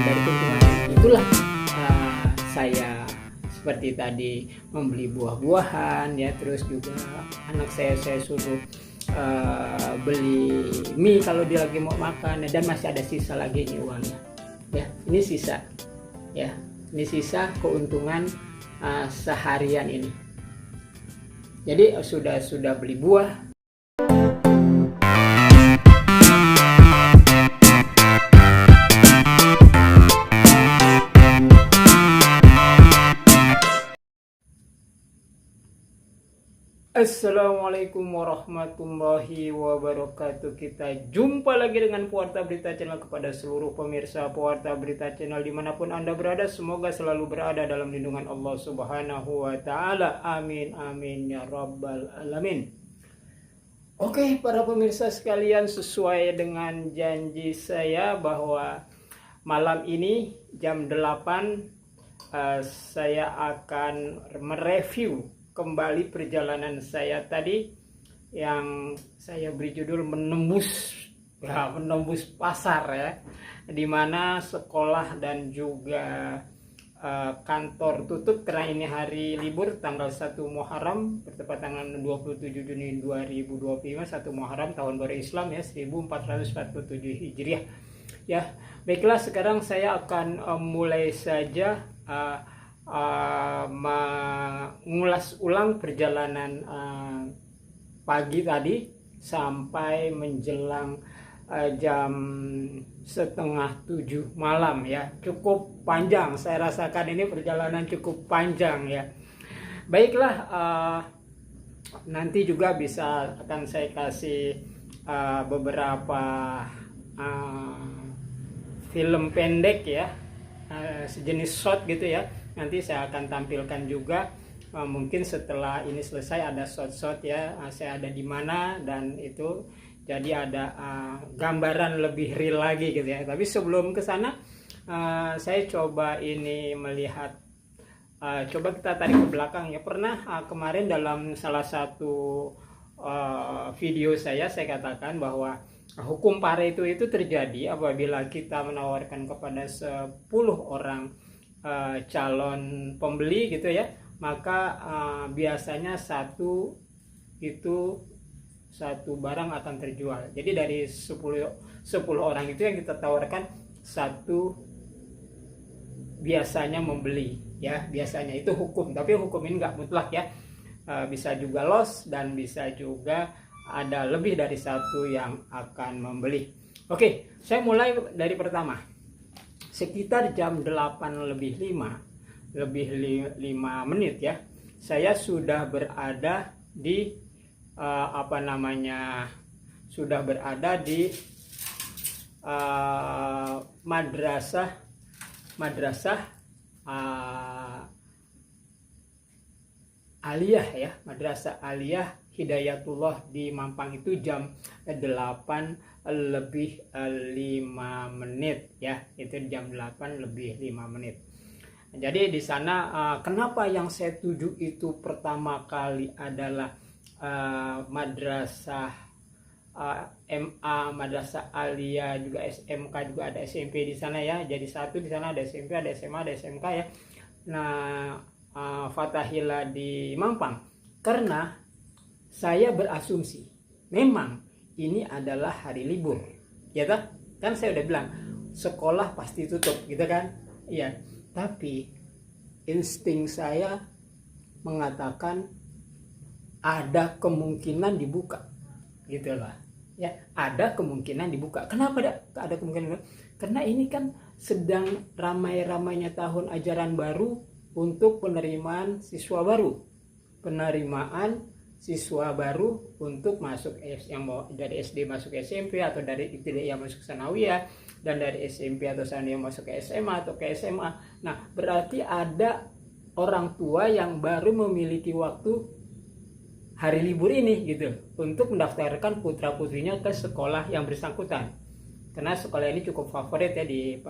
dari keuntungan itulah saya seperti tadi membeli buah-buahan ya, terus juga anak saya suruh beli mie kalau dia lagi mau makan, dan masih ada sisa lagi ini uangnya ya. Ini sisa ya, ini sisa keuntungan seharian ini. Jadi sudah beli buah. Assalamualaikum warahmatullahi wabarakatuh. Kita jumpa lagi dengan Pewarta Berita Channel. Kepada seluruh pemirsa Pewarta Berita Channel dimanapun Anda berada, semoga selalu berada dalam lindungan Allah Subhanahu wa Ta'ala. Amin amin ya rabbal alamin. Oke, para pemirsa sekalian, sesuai dengan janji saya bahwa malam ini jam 8 saya akan mereview kembali perjalanan saya tadi yang saya beri judul menembus pasar ya, dimana sekolah dan juga kantor tutup karena ini hari libur tanggal 1 Muharram bertepatan tanggal 27 Juni 2025, 1 Muharram tahun baru Islam ya, 1447 Hijriah ya. Baiklah, sekarang saya akan mulai saja mengulas ulang perjalanan pagi tadi sampai menjelang jam 6:30 malam ya. Cukup panjang, saya rasakan ini perjalanan cukup panjang ya. Baiklah, nanti juga bisa akan saya kasih beberapa film pendek ya, sejenis short gitu ya. Nanti saya akan tampilkan juga, mungkin setelah ini selesai ada short-short ya, saya ada di mana, dan itu jadi ada gambaran lebih real lagi gitu ya. Tapi sebelum ke sana saya coba ini melihat, coba kita tarik ke belakang ya. Pernah kemarin dalam salah satu video saya katakan bahwa hukum Pareto itu terjadi apabila kita menawarkan kepada 10 orang calon pembeli gitu ya, maka biasanya satu barang akan terjual. Jadi dari 10 orang itu yang kita tawarkan, satu biasanya membeli ya, biasanya itu hukum. Tapi hukum ini nggak mutlak ya, bisa juga loss dan bisa juga ada lebih dari satu yang akan membeli. Oke, saya mulai dari pertama. Sekitar jam 8:05 menit ya, saya sudah berada di sudah berada di madrasah Aliyah ya, Madrasah Aliyah Hidayatullah di Mampang. Itu jam 8:05 menit ya, itu jam 8:05 menit. Jadi di sana kenapa yang saya tuju itu pertama kali adalah madrasah MA, madrasah Aliyah, juga SMK, juga ada SMP di sana ya. Jadi satu di sana ada SMP, ada SMA, ada SMK ya. Nah, Fathahillah di Mampang, karena saya berasumsi memang ini adalah hari libur ya kan saya udah bilang sekolah pasti tutup gitu kan iya, tapi insting saya mengatakan ada kemungkinan dibuka gitu lah ya, ada kemungkinan dibuka. Kenapa ada kemungkinan? Karena ini kan sedang ramai-ramainya tahun ajaran baru untuk penerimaan siswa baru, untuk masuk yang mau dari SD masuk SMP, atau dari ibtidaiyah masuk sanawiyah, dan dari SMP atau sanawiyah masuk ke SMA atau ke SMA. Nah, berarti ada orang tua yang baru memiliki waktu hari libur ini gitu untuk mendaftarkan putra-putrinya ke sekolah yang bersangkutan. Karena sekolah ini cukup favorit ya di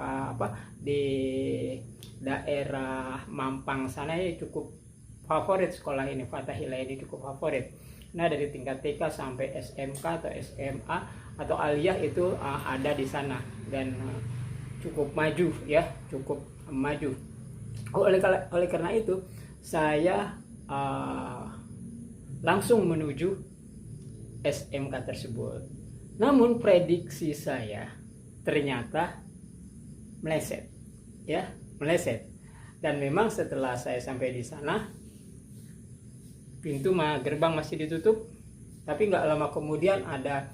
daerah Mampang sana ya, cukup favorit sekolah ini, Fathahillah ini cukup favorit. Nah, dari tingkat TK sampai SMK atau SMA atau Aliyah itu ada di sana. Dan cukup maju ya, cukup maju. Oleh karena itu saya langsung menuju SMK tersebut. Namun prediksi saya ternyata meleset ya, meleset. Dan memang setelah saya sampai di sana, pintu gerbang masih ditutup, tapi nggak lama kemudian ada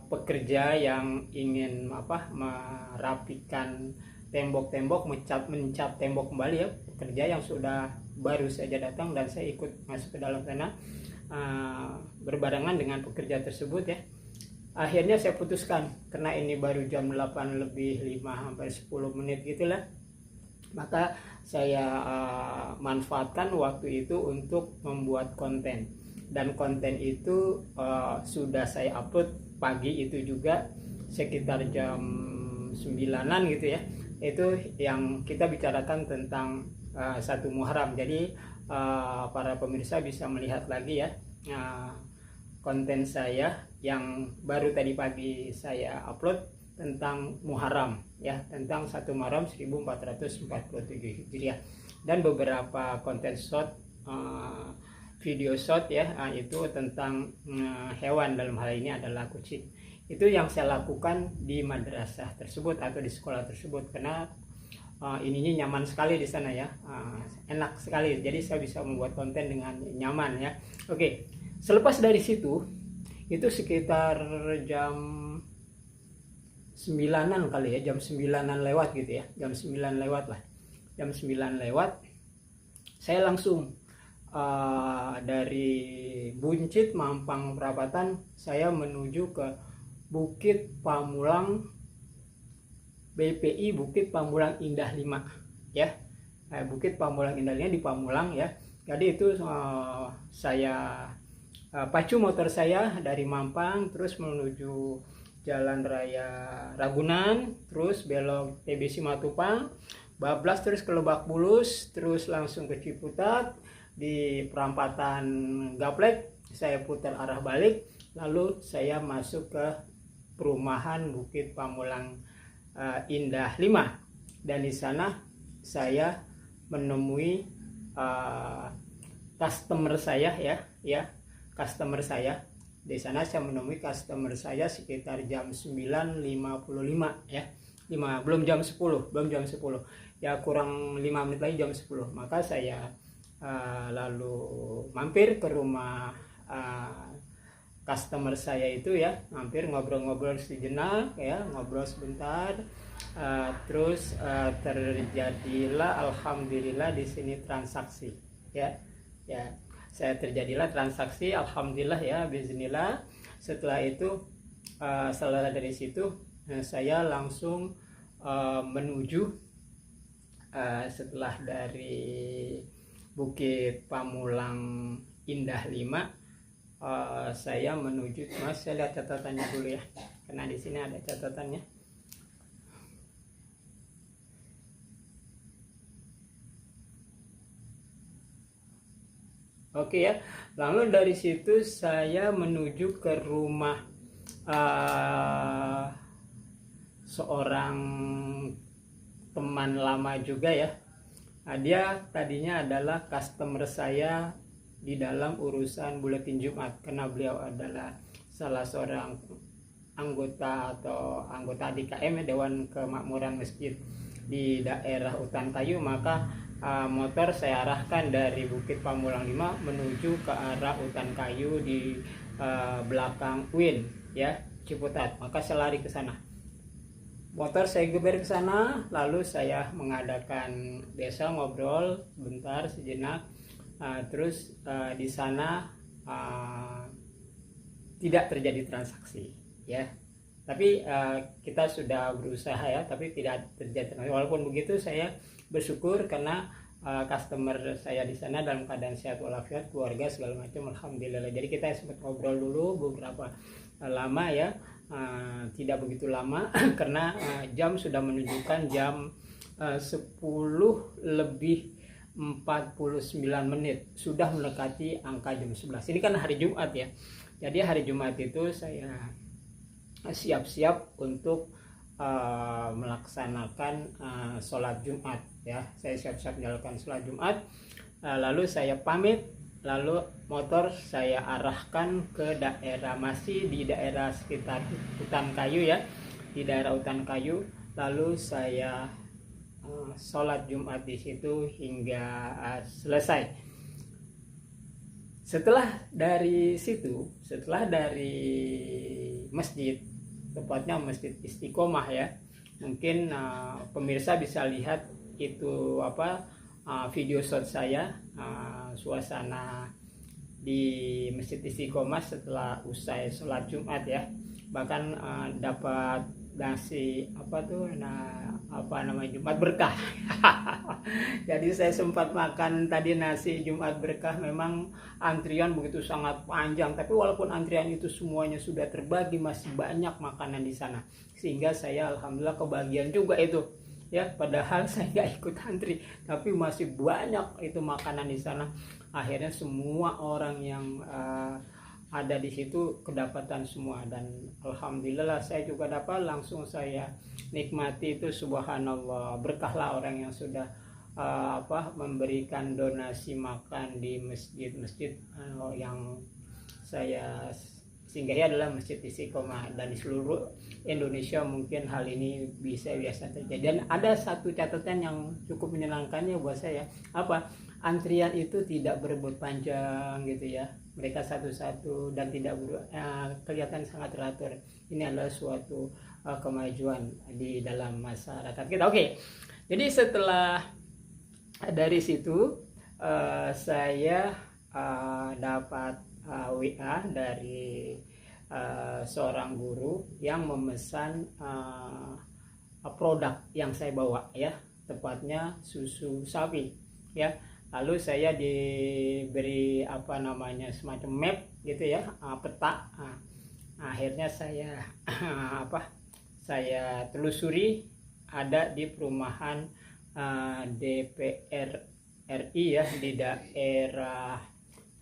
pekerja yang ingin merapikan tembok-tembok, mencat tembok kembali ya, pekerja yang sudah baru saja datang, dan saya ikut masuk ke dalam sana berbarengan dengan pekerja tersebut ya. Akhirnya saya putuskan, karena ini baru jam 8 lebih 5-10 menit gitulah, maka saya manfaatkan waktu itu untuk membuat konten. Dan konten itu sudah saya upload pagi itu juga, sekitar jam 9-an gitu ya. Itu yang kita bicarakan tentang 1 Muharram. Jadi para pemirsa bisa melihat lagi ya konten saya yang baru tadi pagi saya upload tentang Muharram ya, tentang 1 Muharram 1447 Hijriah, dan beberapa konten short, video short ya, itu tentang hewan, dalam hal ini adalah kucing. Itu yang saya lakukan di madrasah tersebut atau di sekolah tersebut, karena ininya nyaman sekali di sana ya, enak sekali, jadi saya bisa membuat konten dengan nyaman ya. Oke, selepas dari situ itu sekitar jam 9-an kali ya, jam 9-an lewat gitu ya, jam 9 lewat lah, jam 9 lewat saya langsung dari Buncit Mampang Perapatan saya menuju ke Bukit Pamulang, BPI Bukit Pamulang Indah 5 ya, Bukit Pamulang Indah 5 di Pamulang ya. Jadi itu saya pacu motor saya dari Mampang terus menuju Jalan Raya Ragunan, terus belok TBC Matupang, bablas terus ke Lebak Bulus, terus langsung ke Ciputat. Di perempatan Gaplek saya putar arah balik, lalu saya masuk ke perumahan Bukit Pamulang Indah 5, dan di sana saya menemui customer saya ya, customer saya. Di sana saya menemui customer saya sekitar jam 9.55 ya. Belum jam 10 ya, kurang 5 menit lagi jam 10. Maka saya lalu mampir ke rumah customer saya itu ya, mampir ngobrol-ngobrol sejenak ya, ngobrol sebentar, terus terjadilah alhamdulillah di sini transaksi ya. Terjadilah transaksi, alhamdulillah ya, bismillah. Setelah itu setelah dari situ saya langsung menuju setelah dari Bukit Pamulang Indah 5, saya menuju, mas saya lihat catatannya dulu ya, karena di sini ada catatannya. Oke ya, lalu dari situ saya menuju ke rumah seorang teman lama juga ya. Dia tadinya adalah customer saya di dalam urusan Buletin Jumat, karena beliau adalah salah seorang anggota DKM, Dewan Kemakmuran Masjid di daerah Utan Kayu. Maka motor saya arahkan dari Bukit Pamulang 5 menuju ke arah Utan Kayu di belakang UIN ya, Ciputat. Maka saya lari ke sana, motor saya geber ke sana, lalu saya mengadakan biasa ngobrol bentar sejenak, terus di sana tidak terjadi transaksi ya, tapi kita sudah berusaha ya, tapi tidak terjadi transaksi. Walaupun begitu saya bersyukur karena customer saya di sana dalam keadaan sehat walafiat, keluarga segala macam, alhamdulillah. Jadi kita sempat ngobrol dulu beberapa lama ya, tidak begitu lama karena jam sudah menunjukkan jam 10 lebih 49 menit, sudah mendekati angka jam 11. Ini kan hari Jumat ya, jadi hari Jumat itu saya siap-siap untuk melaksanakan sholat Jumat ya. Saya siap-siap menjalankan sholat Jumat, lalu saya pamit, lalu motor saya arahkan ke daerah, masih di daerah sekitar hutan kayu ya, di daerah hutan kayu. Lalu saya sholat Jumat di situ hingga selesai. Setelah dari situ, setelah dari masjid, tepatnya Masjid Istiqomah ya, mungkin pemirsa bisa lihat itu video shot saya, suasana di Masjid Istiqomah setelah usai sholat Jumat ya. Bahkan dapat nasi Jumat berkah. Jadi saya sempat makan tadi nasi Jumat berkah. Memang antrian begitu sangat panjang, tapi walaupun antrian itu semuanya sudah terbagi, masih banyak makanan di sana, sehingga saya alhamdulillah kebagian juga itu ya. Padahal saya nggak ikut antri, tapi masih banyak itu makanan di sana. Akhirnya semua orang yang ada di situ kedapatan semua, dan alhamdulillah saya juga dapat. Langsung saya nikmati itu, subhanallah, berkahlah orang yang sudah memberikan donasi makan di masjid-masjid yang saya singgahi adalah Masjid Istiqomah. Dan di seluruh Indonesia mungkin hal ini bisa biasa terjadi. Dan ada satu catatan yang cukup menyenangkannya buat saya, antrian itu tidak berebut panjang gitu ya. Mereka satu-satu dan tidak kelihatan sangat teratur. Ini adalah suatu kemajuan di dalam masyarakat kita. Oke. Jadi setelah dari situ saya dapat WA dari seorang guru yang memesan produk yang saya bawa ya, tepatnya susu sapi ya. Lalu saya diberi semacam map gitu ya, peta. Akhirnya saya saya telusuri, ada di perumahan DPR RI ya, di daerah,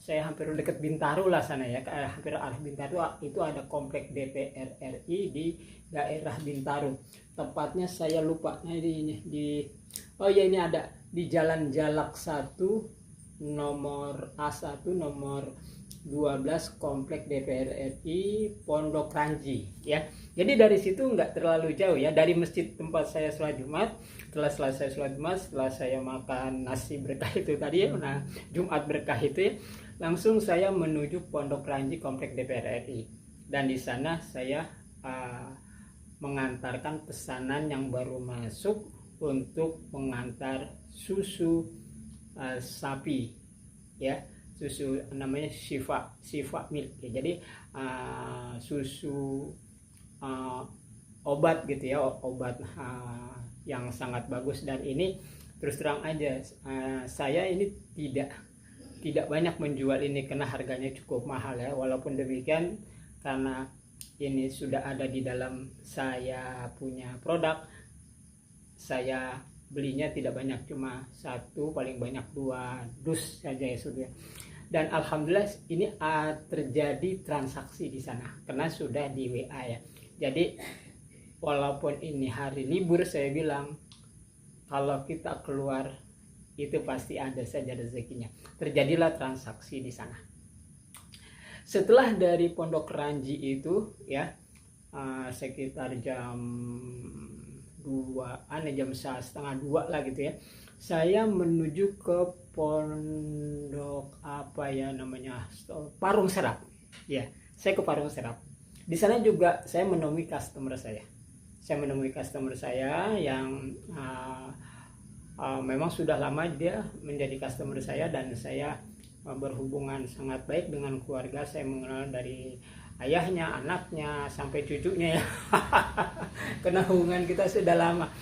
saya hampir dekat Bintaro lah sana ya, hampir arah Bintaro. Itu ada komplek DPR RI di daerah Bintaro. Tepatnya saya lupa, ini ada di Jalan Jalak 1 nomor A1 nomor 12 komplek DPR RI Pondok Ranji ya. Jadi dari situ nggak terlalu jauh ya, dari masjid tempat saya sholat Jumat. Setelah selesai sholat Jumat, setelah saya makan nasi berkah itu tadi ya, Jumat berkah itu ya, langsung saya menuju Pondok Ranji komplek DPR RI. Dan di sana saya mengantarkan pesanan yang baru masuk untuk mengantar susu sapi ya, susu namanya Shifa Milk ya. Jadi susu obat gitu ya, obat yang sangat bagus. Dan ini terus terang aja, saya ini tidak banyak menjual ini karena harganya cukup mahal ya. Walaupun demikian, karena ini sudah ada di dalam saya punya produk, saya belinya tidak banyak, cuma 1 paling banyak 2 dus saja ya sudah. Dan alhamdulillah ini terjadi transaksi di sana karena sudah di WA ya. Jadi walaupun ini hari libur, saya bilang kalau kita keluar itu pasti ada saja rezekinya. Terjadilah transaksi di sana. Setelah dari Pondok Ranji itu ya, sekitar jam 2-an, jam 1:30 lah gitu ya, saya menuju ke pondok Parung Serap ya. Saya ke Parung Serap. Di sana juga saya menemui customer saya. Yang memang sudah lama dia menjadi customer saya, dan saya berhubungan sangat baik dengan keluarga. Saya mengenal dari ayahnya, anaknya, sampai cucunya ya. Karena hubungan kita sudah lama,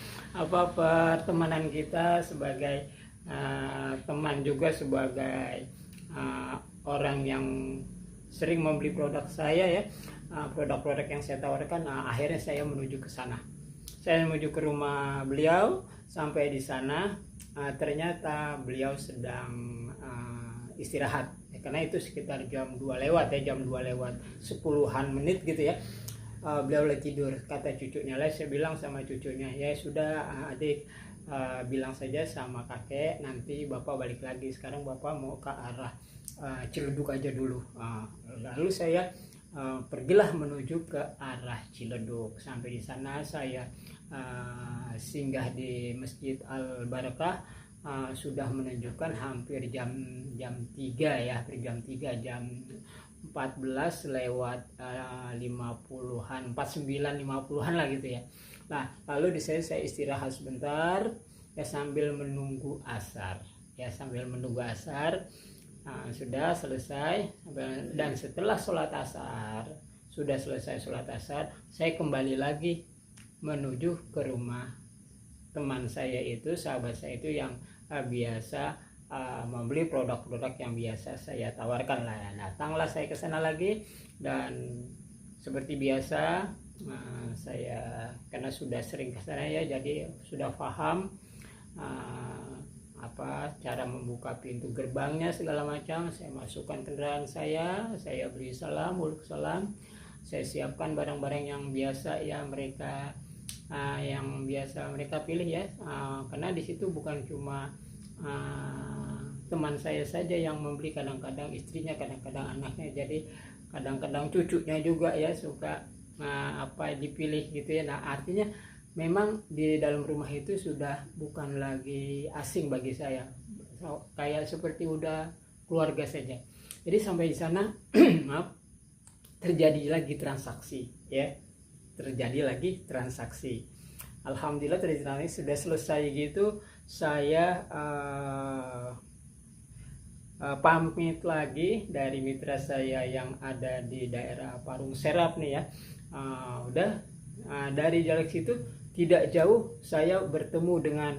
pertemanan kita sebagai teman, juga sebagai orang yang sering membeli produk saya ya, produk-produk yang saya tawarkan. Akhirnya saya menuju ke sana. Saya menuju ke rumah beliau. Sampai di sana ternyata beliau sedang istirahat ya, karena itu sekitar jam 2 lewat ya, jam 2 lewat 10-an menit gitu ya. beliau lagi tidur, kata cucunya lah. Saya bilang sama cucunya, ya sudah adik, bilang saja sama kakek nanti bapak balik lagi, sekarang bapak mau ke arah Ciledug aja dulu. Lalu saya pergilah menuju ke arah Ciledug. Sampai di sana saya singgah di Masjid Al Barakah. Sudah menunjukkan hampir jam 3 ya, hampir jam 3, jam 14 lewat 50-an, 49-50-an lah gitu ya. Nah, lalu di saya istirahat sebentar ya sambil menunggu asar. Sudah selesai, dan setelah sholat asar, saya kembali lagi menuju ke rumah teman saya itu, sahabat saya itu yang biasa membeli produk-produk yang biasa saya tawarkan lah. Datanglah saya ke sana lagi, dan seperti biasa saya karena sudah sering ke sana ya, jadi sudah paham apa cara membuka pintu gerbangnya segala macam. Saya masukkan kendaraan saya beri salam, uluk salam, saya siapkan barang-barang yang biasa ya mereka pilih ya, karena di situ bukan cuma teman saya saja yang membeli, kadang-kadang istrinya, kadang-kadang anaknya, jadi kadang-kadang cucunya juga ya suka apa dipilih gitu ya. Nah, artinya memang di dalam rumah itu sudah bukan lagi asing bagi saya, kayak seperti udah keluarga saja. Jadi sampai di sana maaf, terjadi lagi transaksi. Alhamdulillah terjadi, sudah selesai gitu. Saya pamit lagi dari mitra saya yang ada di daerah Parung Serap nih ya. Dari jarak situ tidak jauh saya bertemu dengan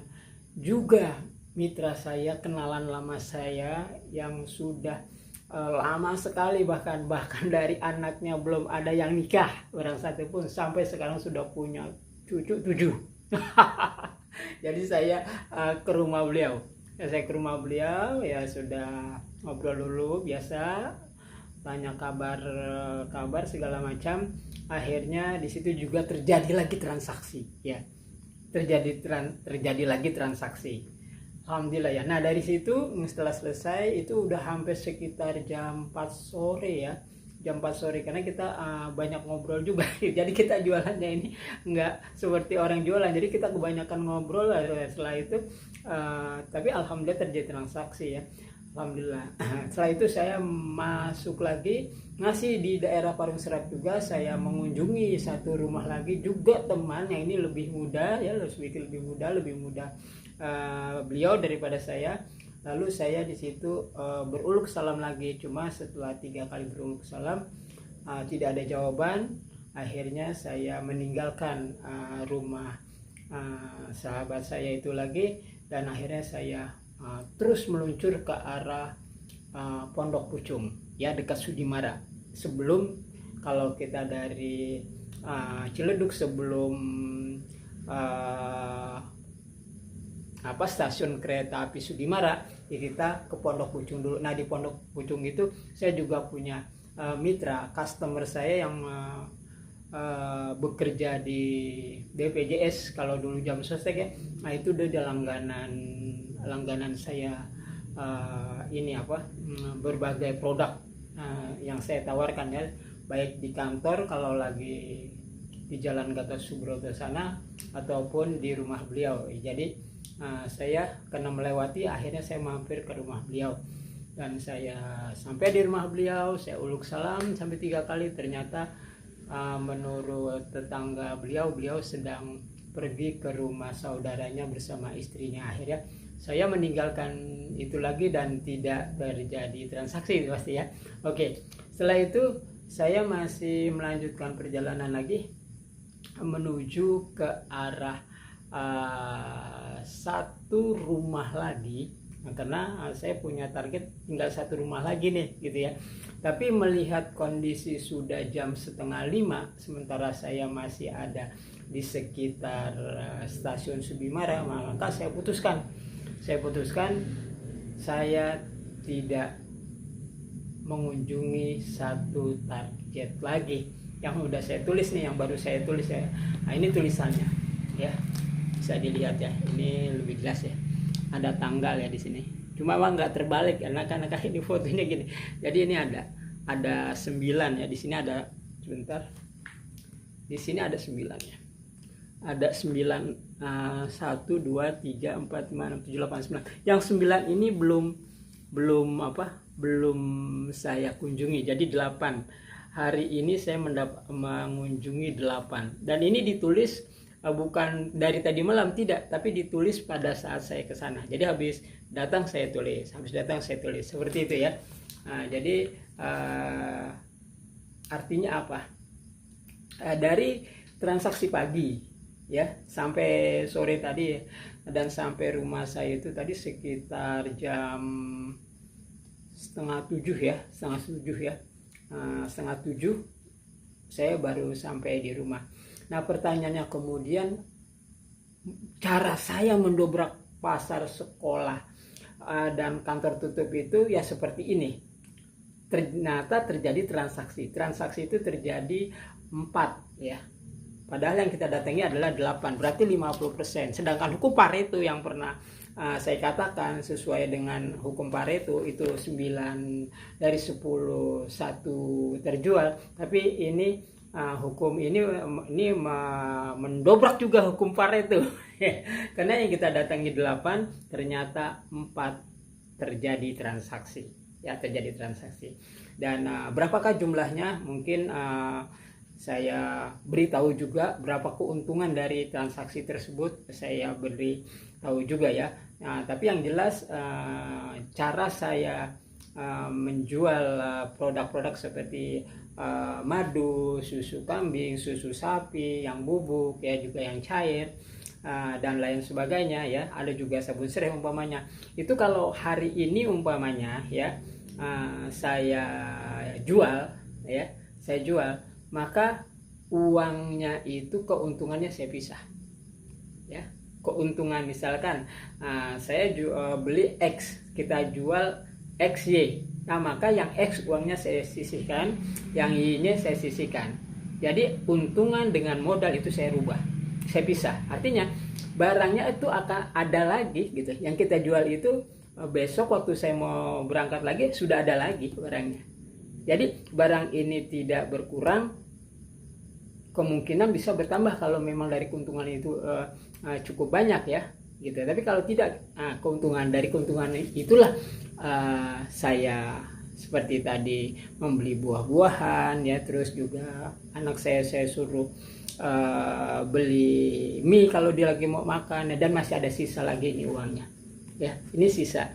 juga mitra saya, kenalan lama saya yang sudah lama sekali, bahkan dari anaknya belum ada yang nikah orang satu pun, sampai sekarang sudah punya cucu 7. Jadi saya ke rumah beliau. Ya sudah ngobrol dulu biasa, tanya kabar segala macam. Akhirnya di situ juga terjadi lagi transaksi ya. Terjadi lagi transaksi. Alhamdulillah ya. Nah, dari situ setelah selesai itu udah hampir sekitar jam 4 sore ya. Jam 4 sore karena kita banyak ngobrol juga. Jadi kita jualannya ini nggak seperti orang jualan. Jadi kita kebanyakan ngobrol setelah itu. Tapi alhamdulillah terjadi transaksi ya. Alhamdulillah. Setelah itu saya masuk lagi, masih di daerah Parung Serap juga. Saya mengunjungi satu rumah lagi juga teman yang ini lebih muda ya, lebih muda beliau daripada saya. Lalu saya di situ beruluk salam lagi, cuma setelah 3 kali beruluk salam tidak ada jawaban. Akhirnya saya meninggalkan rumah sahabat saya itu lagi, dan akhirnya saya terus meluncur ke arah Pondok Pucung ya, dekat Sudimara. Sebelum, kalau kita dari Ciledug sebelum stasiun kereta api Sudimara, ya kita ke Pondok Pucung dulu. Nah, di Pondok Pucung itu saya juga punya mitra customer saya yang bekerja di BPJS kalau dulu jam sostek ya. Nah, itu dia langganan saya berbagai produk yang saya tawarkan ya, baik di kantor kalau lagi di Jalan Gatot Subroto sana ataupun di rumah beliau. Jadi saya karena melewati, akhirnya saya mampir ke rumah beliau, dan saya sampai di rumah beliau, saya uluk salam sampai 3 kali. Ternyata menurut tetangga beliau sedang pergi ke rumah saudaranya bersama istrinya. Akhirnya saya meninggalkan itu lagi dan tidak terjadi transaksi pasti ya. Oke, setelah itu saya masih melanjutkan perjalanan lagi menuju ke arah satu rumah lagi, karena saya punya target tinggal satu rumah lagi nih gitu ya. Tapi melihat kondisi sudah jam 4:30, sementara saya masih ada di sekitar stasiun Sudimara, maka saya putuskan saya tidak mengunjungi satu target lagi. yang udah saya tulis nih, yang baru saya tulis ya. Nah, ini tulisannya ya, bisa dilihat ya, ini lebih jelas ya, ada tanggal ya di sini, cuma memang nggak terbalik karena ini fotonya gini. Jadi ini ada 9 ya, di sini ada, sebentar, di sini ada 9 ya, ada 9, 1 2 3 4 5 6 7 8 9. Yang 9 ini belum saya kunjungi. Jadi 8 hari ini saya mengunjungi 8, dan ini ditulis bukan dari tadi malam, tidak, tapi ditulis pada saat saya ke sana. Jadi habis datang saya tulis, seperti itu ya. Nah, jadi artinya apa? Dari transaksi pagi ya sampai sore tadi, dan sampai rumah saya itu tadi sekitar jam setengah 7 ya, setengah 7 saya baru sampai di rumah. Nah, pertanyaannya kemudian, cara saya mendobrak pasar, sekolah dan kantor tutup itu ya seperti ini. Ternyata terjadi transaksi itu terjadi 4 ya, padahal yang kita datangi adalah 8, berarti 50%. Sedangkan hukum Pareto yang pernah saya katakan, sesuai dengan hukum Pareto itu 9 dari 10 1 terjual. Tapi ini hukum ini mendobrak juga hukum Pareto. Karena yang kita datangi 8, ternyata 4 terjadi transaksi. Dan berapakah jumlahnya? Mungkin saya beritahu juga berapa keuntungan dari transaksi tersebut, saya beri tahu juga ya. Nah, tapi yang jelas cara saya menjual produk-produk seperti madu, susu kambing, susu sapi, yang bubuk ya, juga yang cair dan lain sebagainya ya. Ada juga sabun serai umpamanya. Itu kalau hari ini umpamanya ya saya jual, maka uangnya itu keuntungannya saya pisah ya. Keuntungan misalkan saya beli X, kita jual XY, nah maka yang X uangnya saya sisihkan, yang Y-nya saya sisihkan. Jadi untungan dengan modal itu saya rubah, saya pisah. Artinya barangnya itu akan ada lagi gitu, yang kita jual itu besok waktu saya mau berangkat lagi sudah ada lagi barangnya. Jadi barang ini tidak berkurang, kemungkinan bisa bertambah kalau memang dari keuntungan itu cukup banyak ya gitu. Tapi kalau tidak, dari keuntungan itulah saya seperti tadi membeli buah-buahan ya, terus juga anak saya suruh beli mie kalau dia lagi mau makan, dan masih ada sisa lagi ini uangnya ya. Ini sisa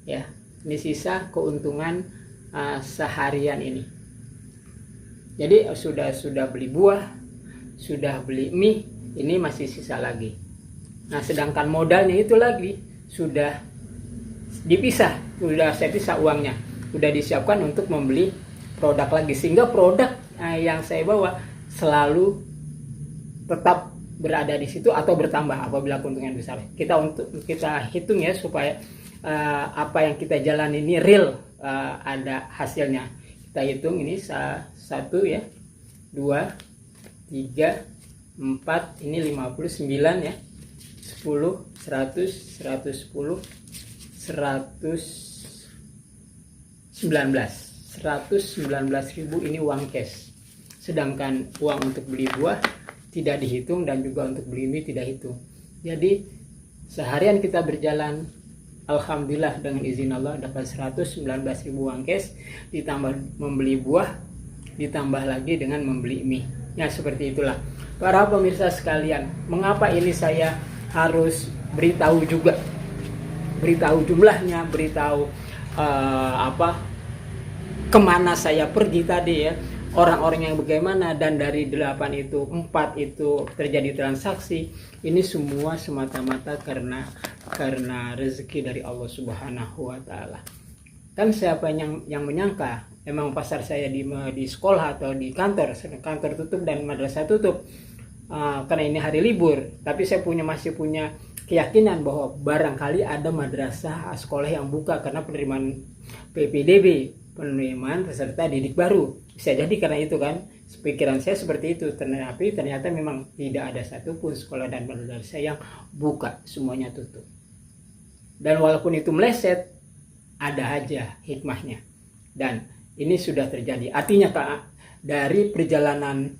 ya, ini sisa keuntungan seharian ini. Jadi sudah beli buah, sudah beli mie, ini masih sisa lagi. Nah, sedangkan modalnya itu lagi sudah dipisah, sudah saya pisah uangnya, sudah disiapkan untuk membeli produk lagi, sehingga produk yang saya bawa selalu tetap berada di situ atau bertambah apabila keuntungan besar. Kita hitung ya, supaya apa yang kita jalani ini real, ada hasilnya. Kita hitung ini 1 ya, 2 3 4, ini 59 ya, 10 100 110 119.000 ini uang cash. Sedangkan uang untuk beli buah tidak dihitung, dan juga untuk beli mie tidak hitung. Jadi seharian kita berjalan, alhamdulillah dengan izin Allah dapat 119.000 uang cash, ditambah membeli buah, ditambah lagi dengan membeli mie. Ya, seperti itulah para pemirsa sekalian, mengapa ini saya harus beritahu juga, beritahu jumlahnya, beritahu kemana saya pergi tadi ya, orang-orang yang bagaimana, dan dari 8 itu 4 itu terjadi transaksi. Ini semua semata-mata karena rezeki dari Allah Subhanahu wa taala. Kan siapa yang menyangka emang pasar saya di sekolah atau di kantor tutup dan madrasah tutup karena ini hari libur, tapi saya masih punya keyakinan bahwa barangkali ada madrasah sekolah yang buka karena penerimaan PPDB, penerimaan peserta didik baru. Bisa jadi karena itu kan. Pikiran saya seperti itu, tapi ternyata memang tidak ada satupun sekolah dan madrasah yang buka, semuanya tutup. Dan walaupun itu meleset, ada aja hikmahnya. Dan ini sudah terjadi. Artinya Kak, dari perjalanan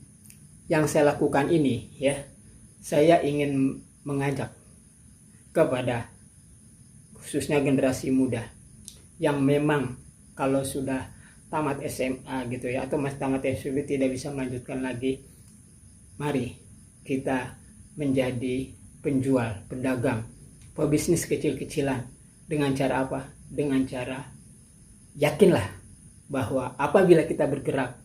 yang saya lakukan ini ya, saya ingin mengajak kepada khususnya generasi muda yang memang kalau sudah tamat SMA gitu ya, atau masih tamat SMP tidak bisa melanjutkan lagi, mari kita menjadi penjual, pedagang, pebisnis kecil-kecilan. Dengan cara apa? Dengan cara yakinlah bahwa apabila kita bergerak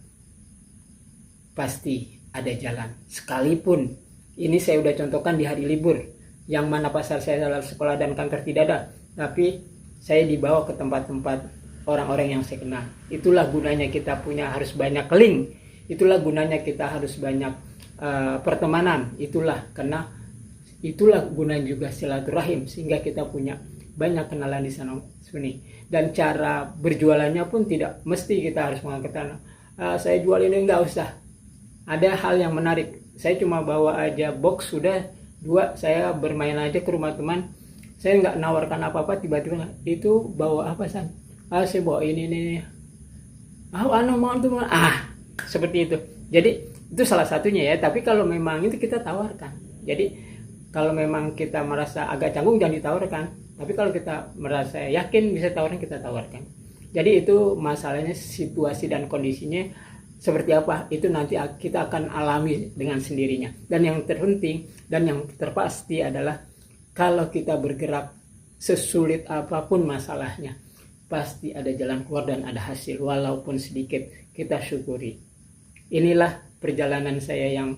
pasti ada jalan. Sekalipun ini saya udah contohkan di hari libur, yang mana pasar saya adalah sekolah dan kantor tidak ada, tapi saya dibawa ke tempat-tempat orang-orang yang saya kenal. Itulah gunanya kita punya harus banyak link. Itulah gunanya kita harus banyak pertemanan. Itulah gunanya juga silaturahim, sehingga kita punya banyak kenalan di sana sebenarnya. Dan cara berjualannya pun tidak mesti kita harus mengangkat saya jual ini, enggak usah. Ada hal yang menarik. Saya cuma bawa aja box sudah 2, saya bermain aja ke rumah teman. Saya nggak nawarkan apa-apa, tiba-tiba itu bawa apa San? Saya bawa ini. Mau tuh. Seperti itu. Jadi itu salah satunya ya. Tapi kalau memang itu kita tawarkan. Jadi kalau memang kita merasa agak canggung jangan ditawarkan. Tapi kalau kita merasa yakin bisa tawarkan, kita tawarkan. Jadi itu masalahnya situasi dan kondisinya seperti apa, itu nanti kita akan alami dengan sendirinya. Dan yang terpenting dan yang terpasti adalah kalau kita bergerak sesulit apapun masalahnya, pasti ada jalan keluar dan ada hasil, walaupun sedikit kita syukuri. Inilah perjalanan saya yang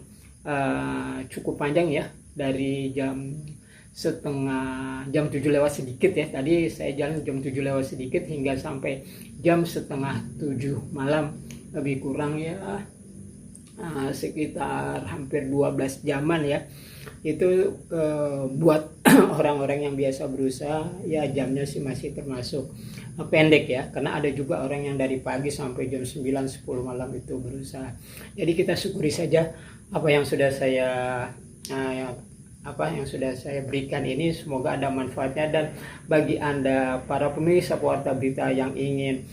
cukup panjang ya, dari jam 7 lewat sedikit ya. Tadi saya jalan jam 7 lewat sedikit hingga sampai jam 6:30 malam, lebih kurang ya sekitar hampir 12 jaman ya. Itu buat orang-orang yang biasa berusaha ya, jamnya sih masih termasuk pendek ya, karena ada juga orang yang dari pagi sampai jam 9-10 malam itu berusaha. Jadi kita syukuri saja apa yang sudah saya berikan ini, semoga ada manfaatnya. Dan bagi Anda para pemirsa Pewarta Berita yang ingin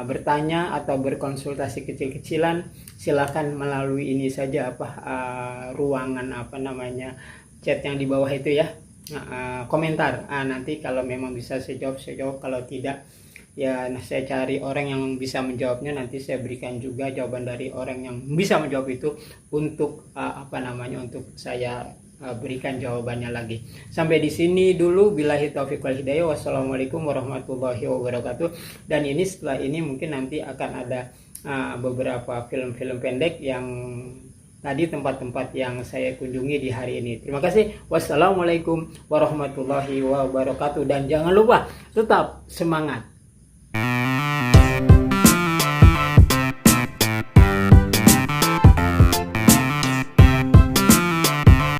bertanya atau berkonsultasi kecil-kecilan, silakan melalui ini saja ruangan chat yang di bawah itu ya, komentar. Nanti kalau memang bisa saya jawab, kalau tidak ya saya cari orang yang bisa menjawabnya, nanti saya berikan juga jawaban dari orang yang bisa menjawab itu untuk untuk saya berikan jawabannya lagi. Sampai di sini dulu, billahi taufiq wal hidayah, wassalamualaikum warahmatullahi wabarakatuh. Dan ini setelah ini mungkin nanti akan ada beberapa film-film pendek yang tadi tempat-tempat yang saya kunjungi di hari ini. Terima kasih. Wassalamualaikum warahmatullahi wabarakatuh. Dan jangan lupa tetap semangat.